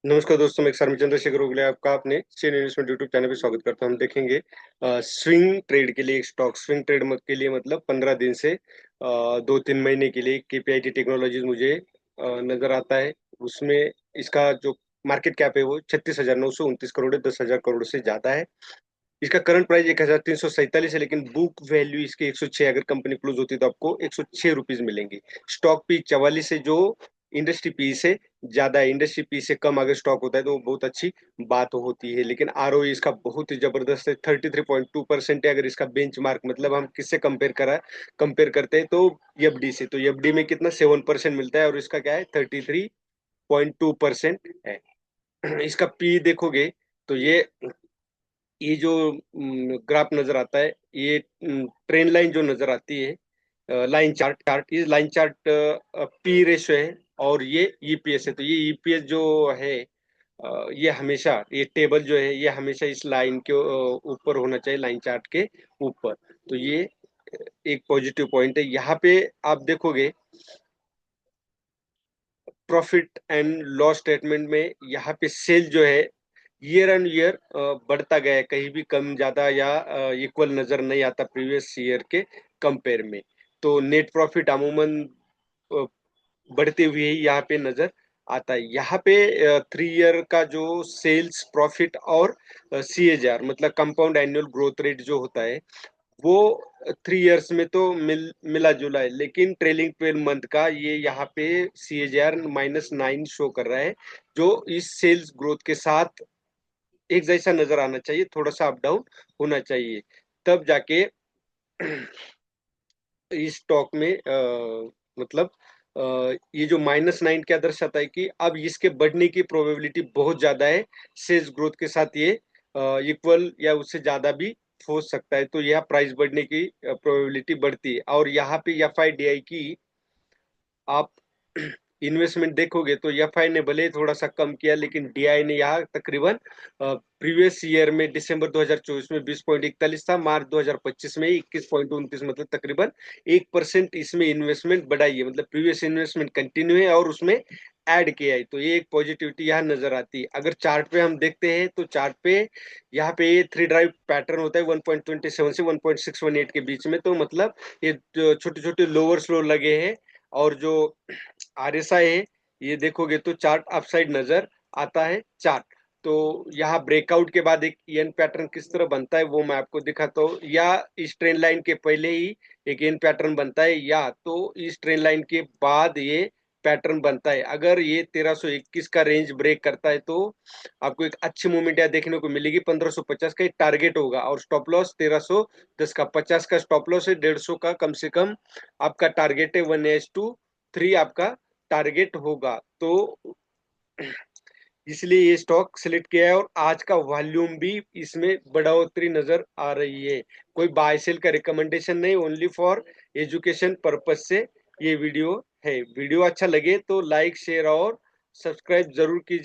नमस्कार दोस्तों, मैं सर चंद्रशेखर ओगले आपका अपने शेयर इन्वेस्टमेंट यूट्यूब चैनल पे स्वागत करता हूं। हम देखेंगे स्विंग ट्रेड के लिए, एक स्टॉक स्विंग ट्रेड के लिए मतलब 15 दिन से 2-3 महीने के लिए केपीआईटी टेक्नोलॉजीज मुझे नजर आता है। उसमें इसका जो मार्केट कैप है वो 36,929 करोड़ है, 10,000 करोड़ से ज्यादा है। इसका करंट प्राइस 1,347 है, लेकिन बुक वैल्यू इसके 106, अगर कंपनी क्लोज होती है तो आपको 106 रुपीज मिलेंगे। स्टॉक पी 44 है, जो इंडस्ट्री पी से ज्यादा है। इंडस्ट्री पी से कम अगर स्टॉक होता है तो बहुत अच्छी बात होती है, लेकिन आरओई इसका बहुत ही जबरदस्त है, 33.2% है। अगर इसका बेंचमार्क मतलब हम किससे कंपेयर करते हैं तो एफडी से, तो एफडी में कितना 7% मिलता है और इसका क्या है 33.2% है। इसका पी देखोगे तो ये जो ग्राफ नजर आता है, ये ट्रेन लाइन जो नजर आती है, लाइन चार्ट, ये लाइन चार्ट पी रेशियो है और ये ईपीएस है। तो ये ईपीएस जो है, ये हमेशा, ये टेबल जो है ये हमेशा इस लाइन के ऊपर होना चाहिए, लाइन चार्ट के ऊपर। तो ये एक पॉजिटिव पॉइंट है। यहाँ पे आप देखोगे प्रॉफिट एंड लॉस स्टेटमेंट में, यहाँ पे सेल जो है ईयर एंड ईयर बढ़ता गया है, कहीं भी कम ज्यादा या इक्वल नजर नहीं आता प्रीवियस ईयर के कंपेयर में। तो नेट प्रॉफिट अमूमन अ, बढ़ते हुए ही यहाँ पे नजर आता है। यहाँ पे 3 ईयर का जो सेल्स प्रॉफिट और सीएजीआर मतलब कंपाउंड एनुअल ग्रोथ रेट जो होता है वो 3 ईयर्स में तो मिला जुला है, लेकिन ट्रेलिंग 12 मंथ का ये यहाँ पे सीएजीआर -9 शो कर रहा है, जो इस सेल्स ग्रोथ के साथ एक जैसा नजर आना चाहिए, थोड़ा सा अप डाउन होना चाहिए, तब जाके इस स्टॉक में मतलब ये जो -9 क्या दर्शाता है कि अब इसके बढ़ने की प्रोबेबिलिटी बहुत ज्यादा है। सेल्स ग्रोथ के साथ ये इक्वल या उससे ज्यादा भी हो सकता है, तो यह प्राइस बढ़ने की प्रोबेबिलिटी बढ़ती है। और यहाँ पे एफआईडीआई की आप इन्वेस्टमेंट देखोगे तो एफआई ने भले ही थोड़ा सा कम किया, लेकिन डीआई ने यहाँ तकरीबन प्रीवियस ईयर में दिसंबर 2024 में 20.41 था, मार्च 2025 में 21.29, मतलब तकरीबन 1% इसमें इन्वेस्टमेंट बढ़ाई है, मतलब प्रीवियस इन्वेस्टमेंट कंटिन्यू है और उसमें ऐड किया है। तो ये एक पॉजिटिविटी यहाँ नजर आती है। अगर चार्ट पे हम देखते हैं तो चार्ट पे यहाँ पे ये 3 ड्राइव पैटर्न होता है 1.27 से 1.618 के बीच में, तो मतलब ये छोटे छोटे लोअर स्लो लगे हैं। और जो आरएसआई है, ये देखोगे तो चार्ट अपसाइड नजर आता है चार्ट। तो यहाँ ब्रेकआउट के बाद एक एन पैटर्न किस तरह बनता है वो मैं आपको दिखाता हूँ, या इस ट्रेंड लाइन के पहले ही एक एन पैटर्न बनता है, या तो इस ट्रेंड लाइन के बाद ये पैटर्न बनता है। अगर ये 1321 का रेंज ब्रेक करता है तो आपको एक अच्छी मूवमेंट यहाँ देखने को मिलेगी। 1550 का एक टारगेट होगा और स्टॉप लॉस 1310 का, 50 का स्टॉप लॉस है, 150 का कम से कम आपका टारगेट है, 1:3 आपका टारगेट होगा। तो इसलिए ये स्टॉक सिलेक्ट किया है और आज का वॉल्यूम भी इसमें बढ़ोतरी नजर आ रही है। कोई बाय सेल का रिकमेंडेशन नहीं, ओनली फॉर एजुकेशन पर्पज से ये वीडियो है। वीडियो अच्छा लगे तो लाइक शेयर और सब्सक्राइब जरूर कीजिए।